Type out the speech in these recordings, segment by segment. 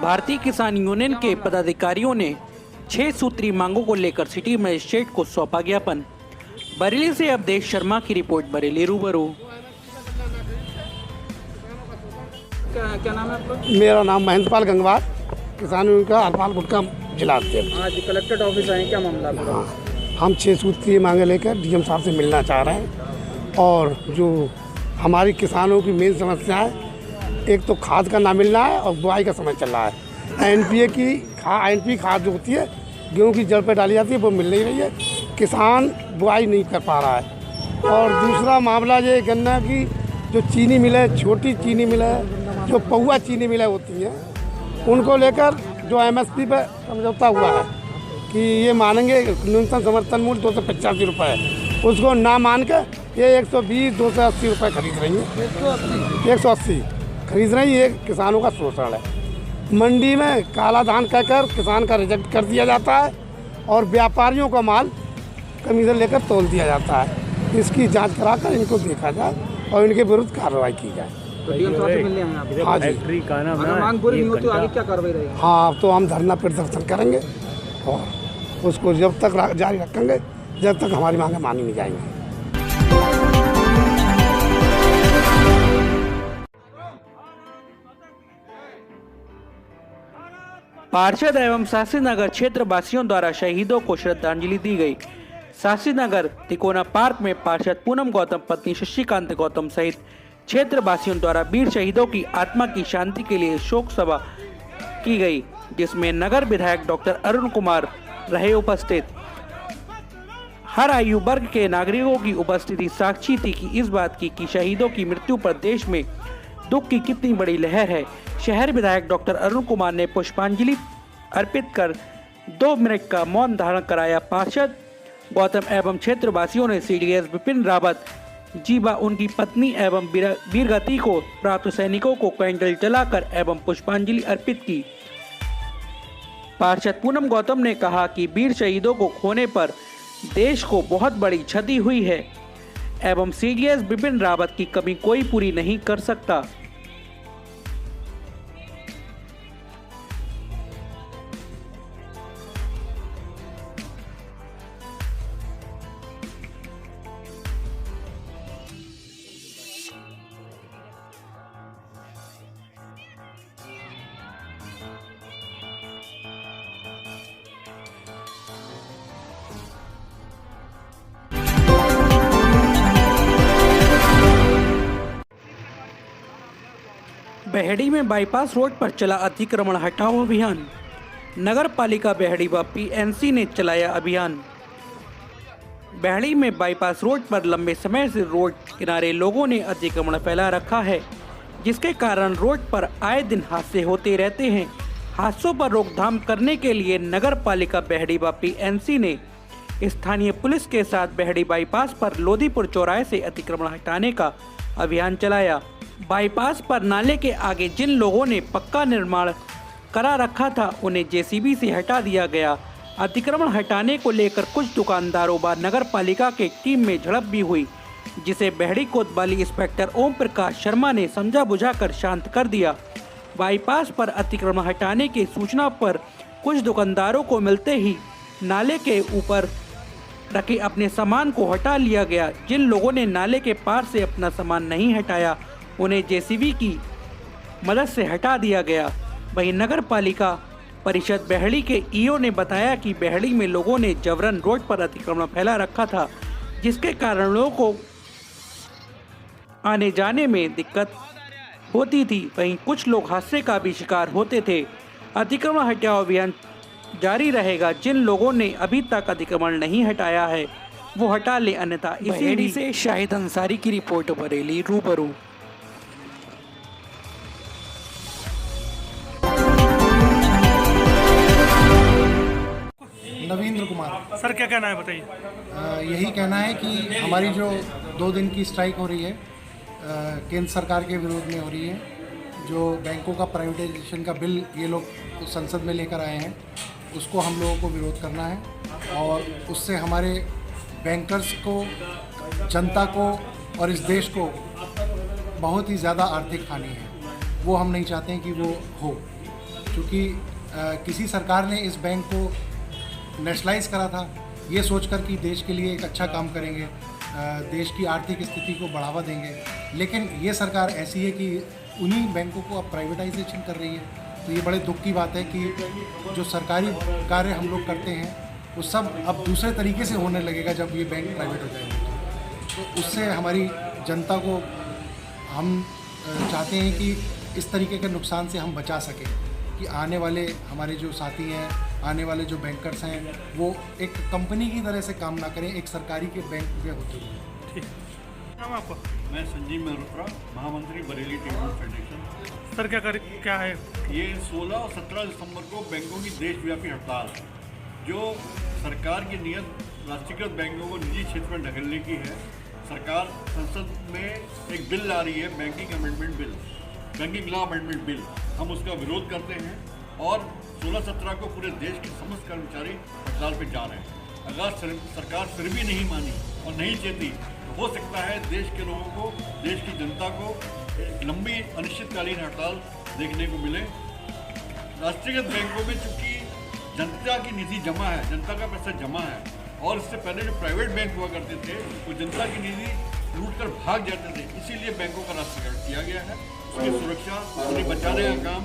भारतीय किसान यूनियन के पदाधिकारियों ने 6 सूत्री मांगों को लेकर सिटी मजिस्ट्रेट को सौंपा ज्ञापन। बरेली से अवधेश शर्मा की रिपोर्ट। बरेली रूबरू। क्या नाम है आपका? मेरा नाम महेंद्र पाल गंगवार, किसान यूनियन का हरपाल गुटका जिला अध्यक्ष। आज कलेक्ट्रेट ऑफिस आए, क्या मामला है? हाँ, हम 6 सूत्री मांगे लेकर डीएम साहब से मिलना चाह रहे हैं। और जो हमारी किसानों की मेन समस्या है, एक तो खाद का ना मिलना है और बुआई का समय चल रहा है। एनपीए खाद जो होती है गेहूं की जड़ पर डाली जाती है वो मिल नहीं रही है, किसान बुआई नहीं कर पा रहा है। और दूसरा मामला ये गन्ना की जो चीनी मिल है, छोटी चीनी मिल है, जो पौवा चीनी मिलें होती हैं, उनको लेकर जो एमएसपी पर समझौता हुआ है कि ये मानेंगे न्यूनतम समर्थन मूल्य 285 रुपये, उसको ना मान के ये 120-280 रुपये खरीद रही है। 180 खरीद रही है। किसानों का शोषण है। मंडी में काला धान कहकर किसान का रिजेक्ट कर दिया जाता है और व्यापारियों का माल कमीशन लेकर तोल दिया जाता है। इसकी जांच कराकर इनको देखा जाए और इनके विरुद्ध कार्रवाई की जाए। तो डीएम साहब से मिलने आए आप? हाँ जी। अगर मांग पूरी नहीं होती तो आगे क्या कार्रवाई रहेगी? हाँ, तो हम धरना प्रदर्शन करेंगे और उसको जब तक जारी रखेंगे जब तक हमारी मांगें मानी नहीं जाएंगी। पार्षद एवं शास्त्री नगर क्षेत्र वासियों द्वारा शहीदों को श्रद्धांजलि दी गई। शास्त्री नगर तिकोना पार्क में पार्षद पूनम गौतम, पत्नी शशिकांत गौतम सहित क्षेत्र वासियों द्वारा वीर शहीदों की आत्मा की शांति के लिए शोक सभा की गई, जिसमें नगर विधायक डॉक्टर अरुण कुमार रहे उपस्थित। हर आयु वर्ग के नागरिकों की उपस्थिति साक्षी थी कि इस बात की कि शहीदों की मृत्यु पर देश में दुख की कितनी बड़ी लहर है। शहर विधायक डॉक्टर अरुण कुमार ने पुष्पांजलि अर्पित कर 2 मिनट का मौन धारण कराया। पार्षद गौतम एवं क्षेत्रवासियों ने सीडीएस विपिन रावत जी व उनकी पत्नी एवं वीरगति को प्राप्त सैनिकों को कैंडल जलाकर एवं पुष्पांजलि अर्पित की। पार्षद पूनम गौतम ने कहा कि वीर शहीदों को खोने पर देश को बहुत बड़ी क्षति हुई है एवं सीडीएस विपिन रावत की कमी कोई पूरी नहीं कर सकता। बेहड़ी में बाईपास रोड पर चला अतिक्रमण हटाओ अभियान। नगर पालिका बेहड़ी व पीएनसी ने चलाया अभियान। बेहड़ी में बाईपास रोड पर लंबे समय से रोड किनारे लोगों ने अतिक्रमण फैला रखा है, जिसके कारण रोड पर आए दिन हादसे होते रहते हैं। हादसों पर रोकथाम करने के लिए नगर पालिका बेहड़ी व पीएनसी ने स्थानीय पुलिस के साथ बेहड़ी बाईपास पर लोधीपुर चौराहे से अतिक्रमण हटाने का अभियान चलाया। बाईपास पर नाले के आगे जिन लोगों ने पक्का निर्माण करा रखा था उन्हें जेसीबी से हटा दिया गया। अतिक्रमण हटाने को लेकर कुछ दुकानदारों व नगर पालिका के टीम में झड़प भी हुई, जिसे बेहड़ी कोतवाली इंस्पेक्टर ओम प्रकाश शर्मा ने समझा बुझाकर शांत कर दिया। बाईपास पर अतिक्रमण हटाने की सूचना पर कुछ दुकानदारों को मिलते ही नाले के ऊपर रखे अपने सामान को हटा लिया गया। जिन लोगों ने नाले के पार से अपना सामान नहीं हटाया उन्हें जेसीबी की मदद से हटा दिया गया। वहीं नगर पालिका परिषद बेहड़ी के ईओ ने बताया कि बेहड़ी में लोगों ने जबरन रोड पर अतिक्रमण फैला रखा था, जिसके कारण लोगों को आने जाने में दिक्कत होती थी। वहीं कुछ लोग हादसे का भी शिकार होते थे। अतिक्रमण हटाओ अभियान जारी रहेगा। जिन लोगों ने अभी तक अतिक्रमण नहीं हटाया है वो हटा ले, अन्यथा इसी से शाहिद अंसारी की रिपोर्ट। बरेली रूबरू। नवींद्र कुमार। सर क्या कहना है बताइए। यही कहना है कि हमारी जो 2 दिन की स्ट्राइक हो रही है केंद्र सरकार के विरोध में हो रही है। जो बैंकों का प्राइवेटाइजेशन का बिल ये लोग संसद में लेकर आए हैं उसको हम लोगों को विरोध करना है और उससे हमारे बैंकर्स को, जनता को और इस देश को बहुत ही ज़्यादा आर्थिक हानि है। वो हम नहीं चाहते हैं कि वो हो, क्योंकि किसी सरकार ने इस बैंक को नेशनलाइज करा था ये सोचकर कि देश के लिए एक अच्छा काम करेंगे, देश की आर्थिक स्थिति को बढ़ावा देंगे, लेकिन ये सरकार ऐसी है कि उन्हीं बैंकों को अब प्राइवेटाइजेशन कर रही है। तो ये बड़े दुख की बात है कि जो सरकारी कार्य हम लोग करते हैं वो सब अब दूसरे तरीके से होने लगेगा जब ये बैंक प्राइवेट हो जाएंगे। तो उससे हमारी जनता को हम चाहते हैं कि इस तरीके के नुकसान से हम बचा सकें, कि आने वाले हमारे जो साथी हैं, आने वाले जो बैंकर्स हैं, वो एक कंपनी की तरह से काम ना करें, एक सरकारी के बैंक के होते हैं। ठीक नाम आपका? मैं संजीव मल्होत्रा, महामंत्री बरेली टेक्निकल फेडरेशन। सर क्या है ये 16 और 17 दिसंबर को बैंकों की देशव्यापी हड़ताल जो सरकार की नियत राष्ट्रीयकृत बैंकों को निजी क्षेत्र में ढकेलने की है। सरकार संसद में एक बिल ला रही है, banking amendment bill, banking law amendment bill. हम उसका विरोध करते हैं और 16-17 को पूरे देश के समस्त कर्मचारी हड़ताल पर जा रहे हैं। अगर सरकार फिर भी नहीं मानी और नहीं चेती तो हो सकता है देश के लोगों को, देश की जनता को एक लंबी अनिश्चितकालीन हड़ताल देखने को मिले। राष्ट्रीयकृत बैंकों में चूंकि जनता की निधि जमा है, जनता का पैसा जमा है, और इससे पहले जो प्राइवेट बैंक हुआ करते थे वो जनता की निधि लूट कर भाग जाते थे, इसीलिए बैंकों का राष्ट्रीयकरण किया गया है। उसकी सुरक्षा, उन्हें बचाने का काम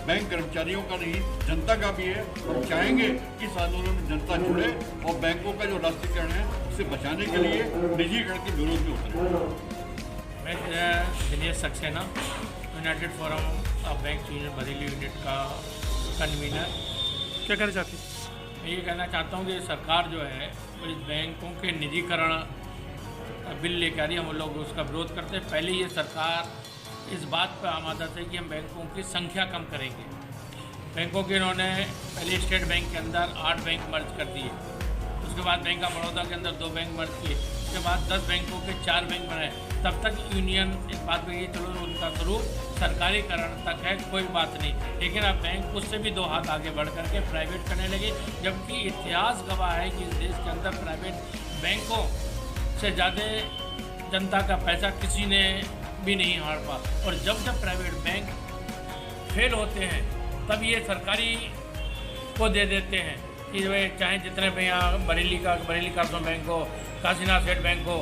बैंक कर्मचारियों का नहीं, जनता का भी है। हम चाहेंगे कि इस आंदोलन में जनता जुड़े और बैंकों का जो राष्ट्रीयकरण है उसे बचाने के लिए निजीकरण के विरोध में उतरे। मैं Dinesh Saxena, United forum of bank union Bareilly unit का कन्वीनर। क्या कहना चाहते हैं? मैं ये कहना चाहता हूँ कि सरकार जो है वो इस बैंकों के निजीकरण बिल लेकर आ रही है, हम लोग उसका विरोध करते हैं। पहले ये सरकार इस बात पर आमादा थे कि हम बैंकों की संख्या कम करेंगे। बैंकों के इन्होंने पहले स्टेट बैंक के अंदर 8 बैंक मर्ज कर दिए, उसके बाद बैंक ऑफ बड़ौदा के अंदर 2 बैंक मर्ज किए, उसके बाद 10 बैंकों के 4 बैंक बनाए। तब तक यूनियन इस बात पे ये चलो उनका स्वरूप सरकारीकरण तक है, कोई बात नहीं, लेकिन अब बैंक उससे भी 2 हाथ आगे बढ़ करके प्राइवेट करने लगे। जबकि इतिहास गवाह है कि इस देश के अंदर प्राइवेट बैंकों से ज़्यादा जनता का पैसा किसी ने भी नहीं हार पा, और जब प्राइवेट बैंक फेल होते हैं तब ये सरकारी को दे देते हैं कि वे चाहे जितने भी यहाँ बरेली कार्पोरेशन बैंक हो, काशीनाथ स्टेट बैंक हो,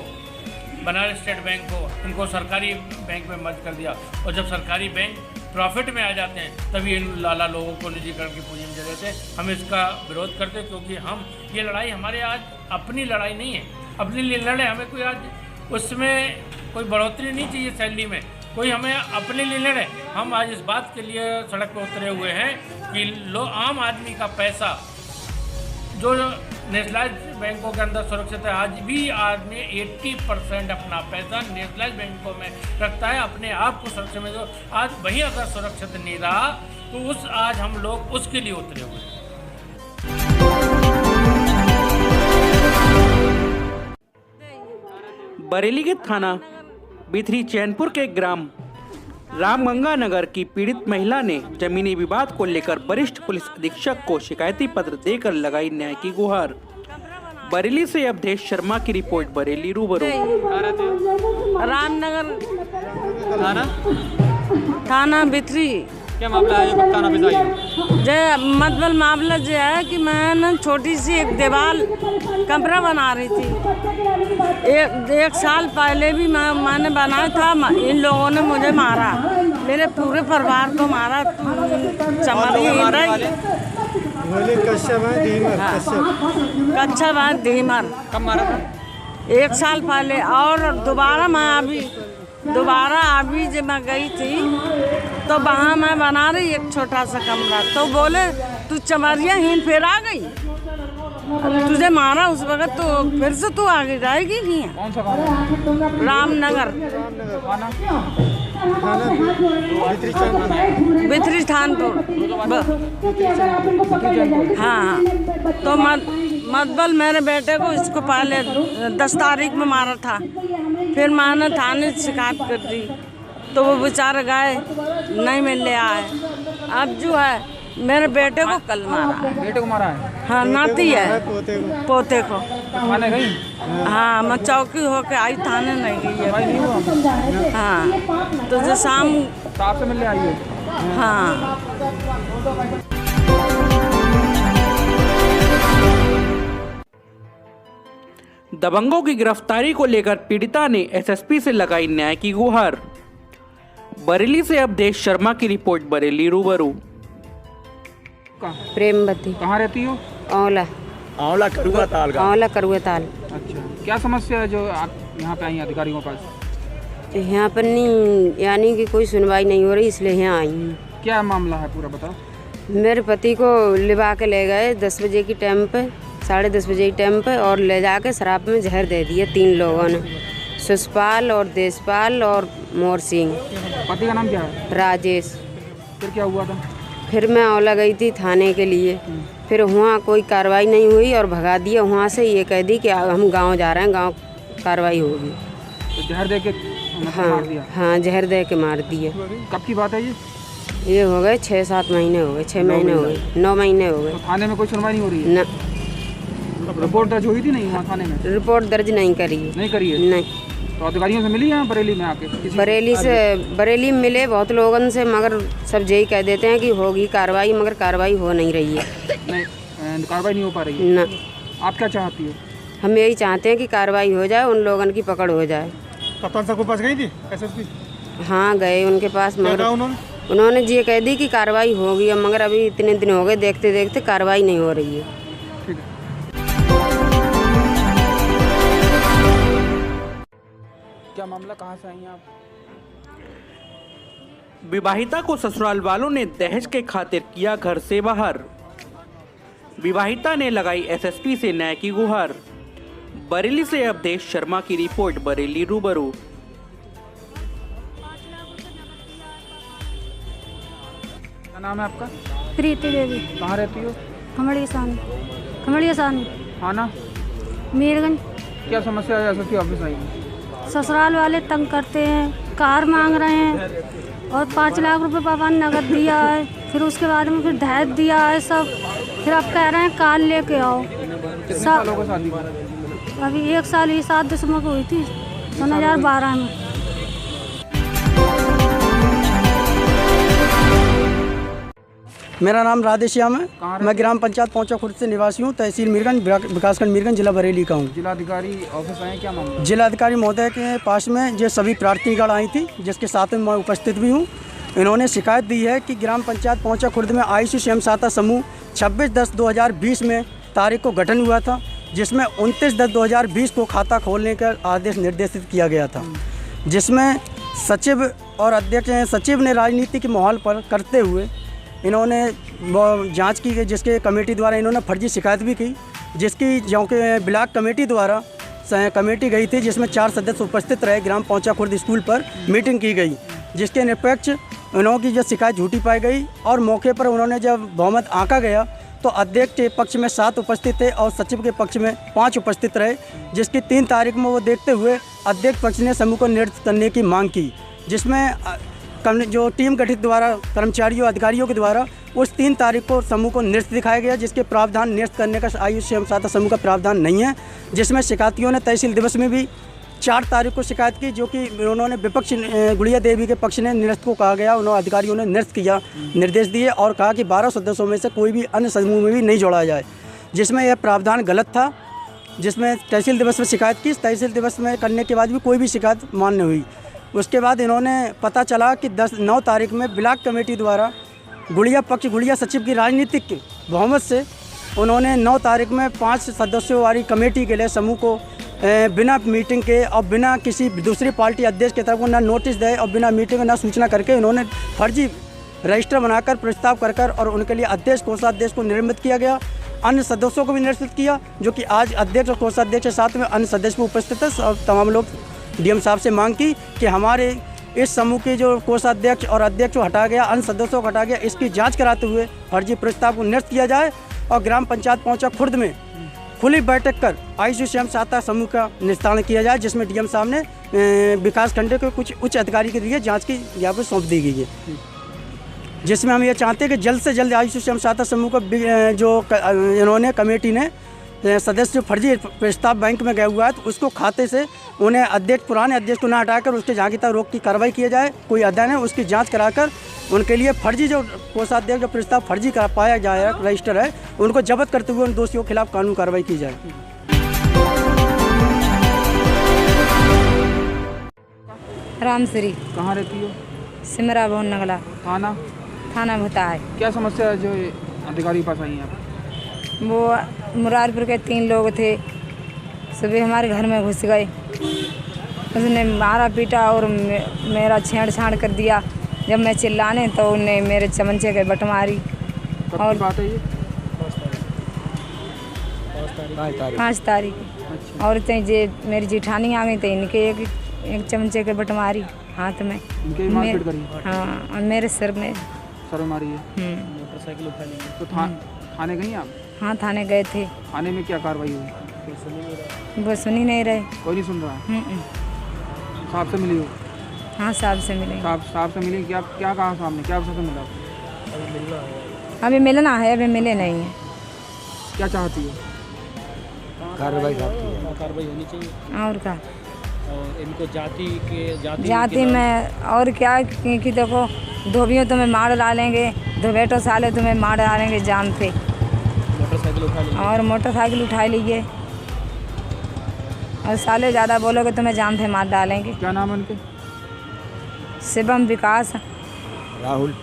बनारस स्टेट बैंक हो, इनको सरकारी बैंक में मर्ज कर दिया। और जब सरकारी बैंक प्रॉफिट में आ जाते हैं तभी इन लाला लोगों को निजीकरण की पूंजी में दे देते हैं। हम इसका विरोध करते हैं क्योंकि हम ये लड़ाई हमारे आज अपनी लड़ाई नहीं है, अपने लिए लड़े, हमें कोई आज उसमें कोई बढ़ोतरी नहीं चाहिए सैलरी में, कोई हमें अपने लिए लड़े। हम आज इस बात के लिए सड़क पर उतरे हुए हैं कि आम आदमी का पैसा जो नेशनलाइज बैंकों के अंदर सुरक्षित है, आज भी आदमी 80% अपना पैसा नेशनलाइज बैंकों में रखता है, अपने आप को सुरक्षित में। जो आज वही अगर सुरक्षित नहीं रहा तो आज हम लोग उसके लिए उतरे हुए हैं। बरेली के थाना बिथरी चैनपुर के ग्राम रामगंगा नगर की पीड़ित महिला ने जमीनी विवाद को लेकर वरिष्ठ पुलिस अधीक्षक को शिकायती पत्र देकर लगाई न्याय की गुहार। बरेली से अवधेश शर्मा की रिपोर्ट। बरेली रूबरू। रामनगर थाना बिथरी। क्या मामला है? थाना बिथरी जो मतलब मामला जो है कि मैं ना छोटी सी एक दीवार कमरा बना रही थी। एक साल पहले भी मैंने बनाया था। इन लोगों ने मुझे मारा, मेरे पूरे परिवार को मारा। कच्चा बात धीमर। कब मारा था? 1 साल पहले। और दोबारा अभी जब मैं गई थी तो वहाँ मैं बना रही एक छोटा सा कमरा, तो बोले तू चमरिया हिन फिर आ गई, तुझे मारा उस वक्त तो फिर से तू आगे जाएगी नहीं। कौन सा गाँव? रामनगर बिथरी थानपुर। हाँ, तो मतबल मेरे बेटे को इसको पहले 10 तारीख में मारा था, फिर मैंने थाने शिकायत कर दी तो वो बेचारे गए नहीं मिलने आए। अब जो है मेरे बेटे को कल मारा। बेटे को मारा है? हाँ, नाती है पोते को। थाने गई? हाँ, मैं चौकी होके आई, थाने नहीं गई है। हाँ, तो जो शाम तो आपसे मिलने आई है? हाँ। दबंगों की गिरफ्तारी को लेकर पीड़िता ने एसएसपी से लगाई न्याय की गुहार। बरेली से अवधेश शर्मा की रिपोर्ट, बरेली रूबरू। प्रेमवती। कहाँ रहती हो? औला। आंवला करुआ ताल औला करुआ ताल। अच्छा, क्या समस्या है जो आप यहाँ पे आई हैं अधिकारियों के पास? यहाँ पर नहीं, यानी कि कोई सुनवाई नहीं हो रही, इसलिए यहाँ आई हूँ। क्या मामला है पूरा बताओ। मेरे पति को लिवा के ले गए 10 बजे की टाइम पे, 10:30 बजे की टाइम पे, और ले जाके शराब में जहर दे दिए 3 लोगों ने, सुषपाल और देशपाल और मोर सिंह। पति का नाम क्या है? राजेश। फिर क्या हुआ था? फिर मैं औला गई थी थाने के लिए, फिर वहाँ कोई कार्रवाई नहीं हुई और भगा दिया वहाँ से। ये कह दी कि हम गांव जा रहे हैं, गांव कार्रवाई होगी। तो जहर दे के मार दिया? हाँ, जहर दे के मार दिए। कब की बात है ये हो गए 6-7 महीने हो गए, 6 महीने हो गए, 9 महीने हो गए। तो थाने में कोई सुनवाई नहीं हो रही है? न, रिपोर्ट दर्ज हुई थी नहीं वहाँ थाने में? रिपोर्ट दर्ज नहीं करी। नहीं करी है? नहीं। तो अधिकारियों से मिली यहाँ बरेली में आके? बरेली में मिले बहुत लोगों से, मगर सब यही कह देते हैं कि होगी कार्रवाई, मगर कार्रवाई हो नहीं रही है। नहीं, कार्रवाई नहीं हो पा रही है? न, आप क्या चाहती हो? हम यही चाहते हैं कि कार्रवाई हो जाए, उन लोगों की पकड़ हो जाए। कप्तान साहब के पास गई थी एसएसपी? हाँ, गए उनके पास, मगर उन्होंने ये कह दी कि कार्रवाई होगी, मगर अभी इतने दिन हो गए देखते देखते कार्रवाई नहीं हो रही है। क्या मामला, कहाँ से आई हैं आप? विवाहिता को ससुराल वालों ने दहेज के खातिर किया घर से बाहर। विवाहिता ने लगाई एसएसपी से न्याय की गुहार। बरेली से अवधेश शर्मा की रिपोर्ट, बरेली रूबरू। क्या नाम है आपका? प्रीति देवी। कहाँ रहती हो? खमड़िया सानी थाना मीरगंज। क्या समस्या है एसएसपी ऑफिस आई? ससुराल वाले तंग करते हैं, कार मांग रहे हैं और 5 लाख रुपए पापा ने नगद दिया है, फिर उसके बाद में फिर दहेज दिया है सब, फिर अब कह रहे हैं कार लेके आओ। कितने सालों का शादी? अभी 1 साल ही 7 दिसंबर को हुई थी 2012 में। मेरा नाम राधेश्याम है। मैं ग्राम पंचायत पहुंचा खुर्द से निवासी हूं। तहसील मीरगंज, विकासखंड मीरगंज, जिला बरेली का हूं। जिलाधिकारी ऑफिस आए, क्या मामला? जिलाधिकारी महोदय के पास में ये सभी प्रार्थीगण आई थी, जिसके साथ में मैं उपस्थित भी हूं। इन्होंने शिकायत दी है कि ग्राम पंचायत पहुंचा खुर्द में आयुषी स्वयं सहायता समूह 26/10/2020 में तारीख को गठन हुआ था, जिसमें 29/10/2020 को खाता खोलने का आदेश निर्देशित किया गया था, जिसमें सचिव और अध्यक्ष सचिव ने राजनीति के माहौल पर करते हुए इन्होंने जांच की गई, जिसके कमेटी द्वारा इन्होंने फर्जी शिकायत भी की, जिसकी जो कि ब्लॉक कमेटी द्वारा कमेटी गई थी, जिसमें 4 सदस्य उपस्थित रहे। ग्राम पहुंचा खुर्द स्कूल पर मीटिंग की गई, जिसके निरपेक्ष उन्होंने जो शिकायत झूठी पाई गई और मौके पर उन्होंने जब बहुमत आंका गया तो अध्यक्ष के पक्ष में 7 उपस्थित थे और सचिव के पक्ष में 5 उपस्थित रहे, जिसकी 3 तारीख में वो देखते हुए अध्यक्ष पक्ष ने समूह को निरस्त करने की मांग की, जिसमें जो टीम गठित द्वारा कर्मचारियों अधिकारियों के द्वारा उस 3 तारीख को समूह को निरस्त दिखाया गया, जिसके प्रावधान निरस्त करने का आयुष स्वयं सहायता समूह का प्रावधान नहीं है, जिसमें शिकायतियों ने तहसील दिवस में भी 4 तारीख को शिकायत की, जो कि उन्होंने विपक्ष गुड़िया देवी के पक्ष ने निरस्त को कहा गया। उन्होंने अधिकारियों ने निरस्त किया, निर्देश दिए और कहा कि 12 सदस्यों में से कोई भी अन्य समूह में भी नहीं जोड़ा जाए, जिसमें यह प्रावधान गलत था, जिसमें तहसील दिवस में शिकायत की। तहसील दिवस में करने के बाद भी कोई भी शिकायत मान्य हुई। उसके बाद इन्होंने पता चला कि 9 तारीख में ब्लॉक कमेटी द्वारा गुड़िया सचिव की राजनीतिक बहुमत से उन्होंने 9 तारीख में 5 सदस्यों वाली कमेटी के लिए समूह को बिना मीटिंग के और बिना किसी दूसरी पार्टी अध्यक्ष की तरफ को न नोटिस दे और बिना मीटिंग न सूचना करके इन्होंने फर्जी रजिस्टर बनाकर प्रस्ताव कर और उनके लिए अध्यक्ष कोषाध्यक्ष को निलंबित किया गया। अन्य सदस्यों को भी निलंबित किया, जो कि आज अध्यक्ष और कोषाध्यक्ष के साथ में अन्य सदस्य भी उपस्थित है। और तमाम लोग डीएम साहब से मांग की कि हमारे इस समूह के जो कोषाध्यक्ष और अध्यक्ष को हटा गया, अन्य सदस्यों को हटा गया, इसकी जांच कराते हुए फर्जी प्रस्ताव को निरस्त किया जाए और ग्राम पंचायत पहुंचा खुर्द में खुली बैठक कर आयुषी स्वयं सहायता समूह का निस्तारण किया जाए, जिसमें डीएम साहब ने विकास खंड के कुछ उच्च अधिकारी के लिए जाँच की यहाँ सौंप दी गई है, जिसमें हम ये चाहते हैं कि जल्द से जल्द आयुषी स्वयं सहायता समूह को जो इन्होंने कमेटी ने सदस्य फर्जी प्रस्ताव बैंक में गया हुआ है तो उसको खाते से उन्हें अध्यक्ष पुराने अध्यक्ष को न हटाकर उसके जहाँ की तक रोक की कार्रवाई की जाए। कोई अध्ययन है उसकी जांच कराकर उनके लिए फर्जी जो कोषाध्यक्ष जो प्रस्ताव फर्जी कर पाया जाए रजिस्टर है उनको जब्त करते हुए उन दोषियों के खिलाफ कानूनी कार्रवाई की जाए। रामश्री। कहाँ रहती हो? सिमरा भवन नगला। थाना भूता है। क्या समस्या है जो अधिकारी पास आई है आप? वो मुरारपुर के 3 लोग थे, सुबह हमारे घर में घुस गए, उसने मारा पीटा और मेरा छेड़छाड़ कर दिया। जब मैं चिल्लाने तो उन्हें मेरे चमचे के बट मारी। और बात है ये 5 तारीख। अच्छा। और जे मेरी जेठानी आ गई तो इनके एक चमचे के बट मारी हाथ में। इनके मारपीट करी? हाँ, और मेरे सिर में मारी है। मोटरसाइकिल उठा ली तो थाने गई आप? हाँ, थाने गए थे। थाने में क्या कार्रवाई हुई? वो सुन ही नहीं रहे। कोई नहीं सुन रहा? साहब से मिली हो? हाँ, साहब से मिले। साहब से मिली। क्या कहा साहब ने? क्या अवसर से मिला? अभी मिलना है, अभी मिले नहीं है। क्या चाहती हो? कार्रवाई होनी चाहिए। और क्या? और इनको जाति में और क्या कि देखो, धोबियों तुम्हें मार डालेंगे, धोबेटो साले तुम्हें मार डालेंगे जाम पे। मोटरसाइकिल उठा लीजिए और साले ज़्यादा बोलोगे तुम्हें जाम पे मार डालेंगे। क्या नाम है उनके? शिवम, विकास, राहुल।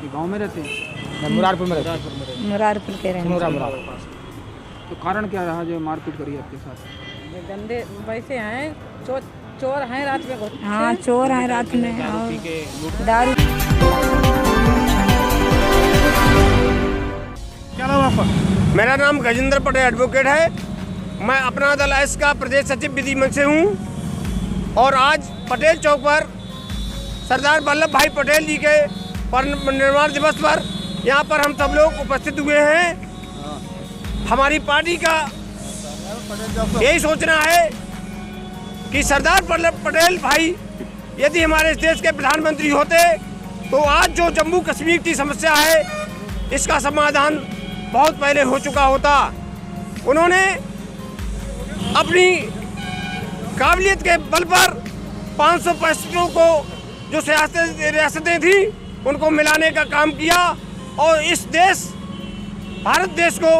गांव में रहते हैं? मुरारपुर में रहते हैं। मुरारपुर के रहने। तो कारण क्या रहा जो मारपीट करी आपके साथ? गंदे वैसे हैं, चोर हैं रात में। हाँ, चोर हैं रात में। दारू। क्या नाम आपका? मेरा नाम गजेंद्र पटेल एडवोकेट है। मैं अपना दल एस का प्रदेश सचिव विधि मंच से हूँ और आज पटेल चौक पर सरदार वल्लभ भाई पटेल जी के परिनिर्वाण दिवस पर यहाँ पर हम सब लोग उपस्थित हुए हैं। हमारी पार्टी का यही सोचना है कि सरदार वल्लभ पटेल भाई यदि हमारे इस देश के प्रधानमंत्री होते तो आज जो जम्मू कश्मीर की समस्या है इसका समाधान बहुत पहले हो चुका होता। उन्होंने अपनी काबिलियत के बल पर 500% को जो रियासतें थी उनको मिलाने का काम किया और इस भारत देश को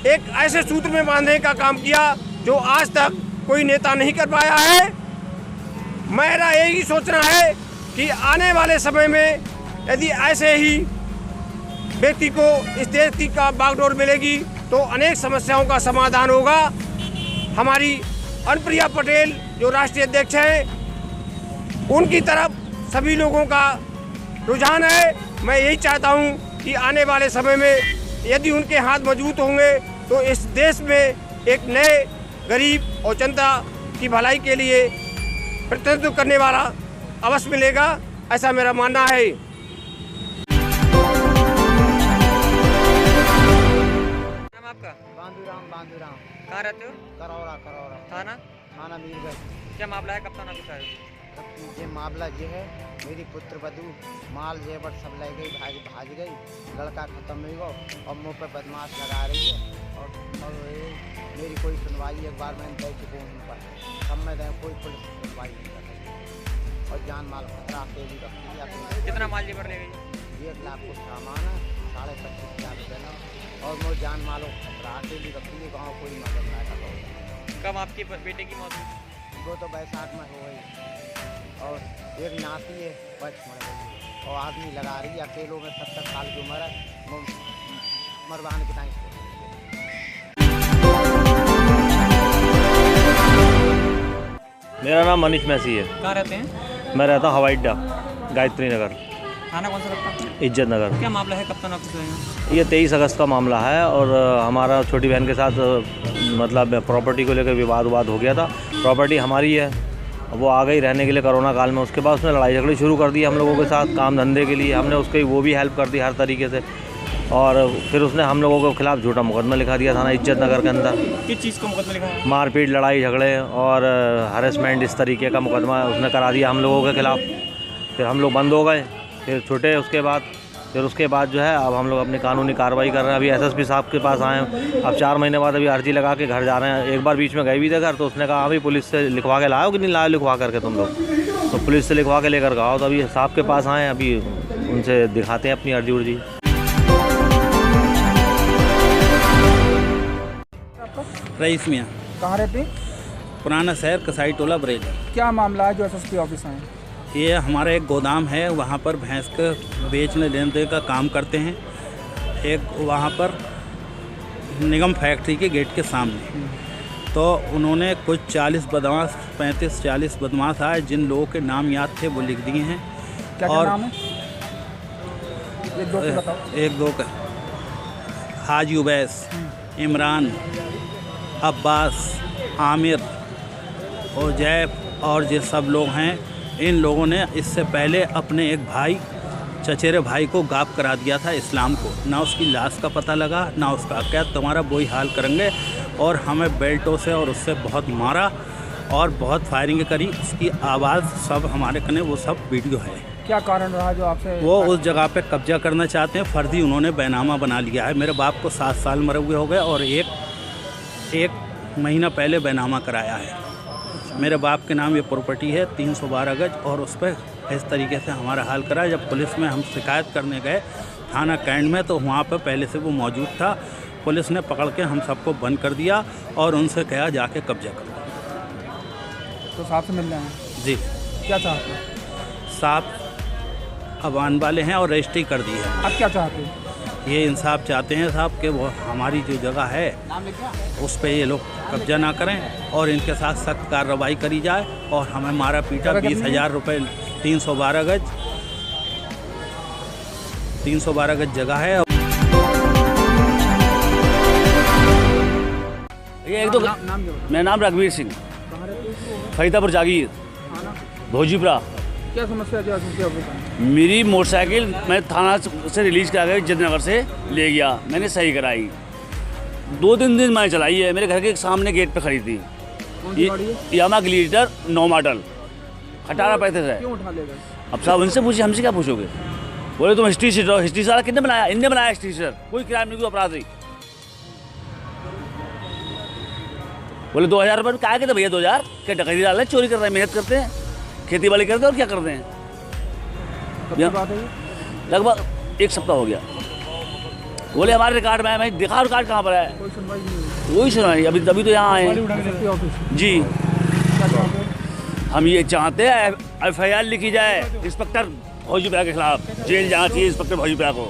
एक ऐसे सूत्र में बांधने का काम किया जो आज तक कोई नेता नहीं कर पाया है। मेरा यही सोचना है कि आने वाले समय में यदि ऐसे ही व्यक्ति को इस देश की का बागडोर मिलेगी तो अनेक समस्याओं का समाधान होगा। हमारी अनुप्रिया पटेल जो राष्ट्रीय अध्यक्ष हैं उनकी तरफ सभी लोगों का रुझान है। मैं यही चाहता हूं कि आने वाले समय में यदि उनके हाथ मजबूत होंगे तो इस देश में एक नए गरीब और जनता की भलाई के लिए प्रतिनिधित्व करने वाला अवश्य मिलेगा, ऐसा मेरा मानना है। आपका? बांदूराम। कहाँ रहते हो? करौरा। थाना मीरगंज। क्या मामला है कप्तान आपके साथ? ये मामला ये है, मेरी पुत्र वधू माल जेवर सब ले गई, भाग गई, लड़का खत्म हो गया और मुँह पर बदमाश लगा रही है और मेरी कोई सुनवाई एक बार मैंने दे चुकी हूँ पर सब में कोई पुलिस सुनवाई नहीं कर रही और जान माल खतरा अकेली रखती है। कितना माल जेवर ले गई? 1 लाख कुछ सामान है, 25,500 रुपये और वो जान मालो खतरा अकेली रखती है, गाँव कोई मदद ना कर। कब आपके बेटे की मौत हुई? वो तो बैसाख में हो गई और एक नाती है बच मर गई और आदमी लगा रही है अकेलों में 70 साल की उम्र है, वो मरवाने के टाइम। मेरा नाम मनीष मैसी है। कहाँ रहते हैं? मैं रहता हूँ हवाई अड्डा गायत्री नगर। थाना कौन सा लगता है? इज्जत नगर। क्या मामला है कप्तान आपके? ये 23 अगस्त का मामला है और हमारा छोटी बहन के साथ मतलब प्रॉपर्टी को लेकर विवाद हो गया था। प्रॉपर्टी हमारी है, वो आ गई रहने के लिए कोरोना काल में। उसके बाद उसने लड़ाई झगड़ी शुरू कर दी हम लोगों के साथ काम धंधे के लिए। हमने उसकी वो भी हेल्प कर दी हर तरीके से और फिर उसने हम लोगों के खिलाफ झूठा मुकदमा लिखा दिया थाना इज्जत नगर के अंदर। किस चीज़ का मुकदमा लिखा है? मारपीट, लड़ाई झगड़े और हरेसमेंट, इस तरीके का मुकदमा उसने करा दिया हम लोगों के खिलाफ। फिर हम लोग बंद हो गए, फिर छूटे। उसके बाद फिर उसके बाद जो है अब हम लोग अपनी कानूनी कार्रवाई कर रहे हैं। अभी एसएसपी साहब के पास आए हैं, अब 4 महीने बाद अभी अर्जी लगा के घर जा रहे हैं। एक बार बीच में गए भी थे घर, तो उसने कहा अभी पुलिस से लिखवा के लाओ कि नहीं लाओ लिखवा करके तुम लोग, तो पुलिस से लिखवा के लेकर आओ। तो अभी साहब के पास आए हैं, अभी उनसे दिखाते हैं अपनी अर्जी उर्जी। रईस मियाँ कहाँ रहते हैं? पुराना शहर कसाई टोला बरेली। क्या मामला है जो एसएसपी ऑफिस आए? ये हमारा एक गोदाम है, वहाँ पर भैंस के बेचने लेने का काम करते हैं। एक वहाँ पर निगम फैक्ट्री के गेट के सामने, तो उन्होंने कुछ 35-40 बदमाश आए, जिन लोगों के नाम याद थे वो लिख दिए हैं। क्या और नाम है? एक दो का हाजी उवैस, इमरान, अब्बास, आमिर और जैब और ये सब लोग हैं। इन लोगों ने इससे पहले अपने एक भाई, चचेरे भाई को गायब करा दिया था इस्लाम को। ना उसकी लाश का पता लगा, ना उसका क्या, तुम्हारा वही हाल करेंगे। और हमें बेल्टों से और उससे बहुत मारा और बहुत फायरिंग करी। उसकी आवाज़ सब हमारे कने, वो सब वीडियो है। क्या कारण रहा जो आपसे? वो उस जगह पे कब्जा करना चाहते हैं, फर्जी उन्होंने बैनामा बना लिया है। मेरे बाप को 7 साल मरे हुए हो गए और एक महीना पहले बैनामा कराया है। मेरे बाप के नाम ये प्रॉपर्टी है 312 गज, और उस पर इस तरीके से हमारा हाल करा। जब पुलिस में हम शिकायत करने गए थाना कैंट में, तो वहाँ पर पहले से वो मौजूद था। पुलिस ने पकड़ के हम सबको बंद कर दिया और उनसे कहा जाके कब्जा करो। तो साहब से मिल रहे हैं जी। क्या चाहते हैं? साहब अब आने वाले हैं और रजिस्ट्री कर दी है। आप क्या चाहते हैं? ये इंसाफ चाहते हैं साहब कि वो हमारी जो जगह है उस पर ये लोग कब्जा ना करें और इनके साथ सख्त कार्रवाई करी जाए। और हमें मारा पीटा 20,000 रुपये 312 गज जगह है। ये एक दो मेरा नाम रघुवीर सिंह, फरीदापुर जागीर, भोजीपुरा। क्या समस्या है? मेरी मोटरसाइकिल मैं थाना से रिलीज करा के जयनगर से ले गया, मैंने सही कराई। 2-3 दिन मैंने चलाई है, मेरे घर के सामने गेट पे खड़ी थी। यामा ग्लीटर 9 मॉडल 18 पैसे से। क्यों उठा ले गए? अब साहब उनसे पूछिए, हमसे क्या पूछोगे? बोले तुम हिस्ट्री शीटर हो। हिस्ट्री शीटर किसने बनाया? इनने बनाया हिस्ट्री शीटर। कोई क्राइम नहीं, कोई अपराध नहीं। बोले 2,000 रुपये में क्या कहते भैया? 2,000 क्या डकैती डाल रहे हैं, चोरी कर रहे हैं, मेहनत करते हैं, खेती बाड़ी करते हैं, और क्या करते हैं? लगभग 1 सप्ताह हो गया। बोले हमारे रिकॉर्ड में है। मैं देखा रिकॉर्ड कहाँ पर है? कोई सुनवाई। अभी तभी तो यहाँ आए जी। हम ये चाहते हैं FIR लिखी जाए इंस्पेक्टर भोजपुरा के खिलाफ, जेल जाना चाहिए इंस्पेक्टर भोजपुरा को।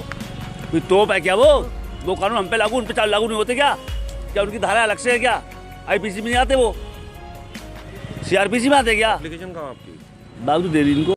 कोई तोप है क्या? वो कानून हम पे लागू, उन पे लागू नहीं होते क्या? क्या उनकी धारा अलग से है क्या? IPC में नहीं आते, वो CRPC में आते क्या? एप्लीकेशन कहाँ आपकी? बागू दे दी इनको।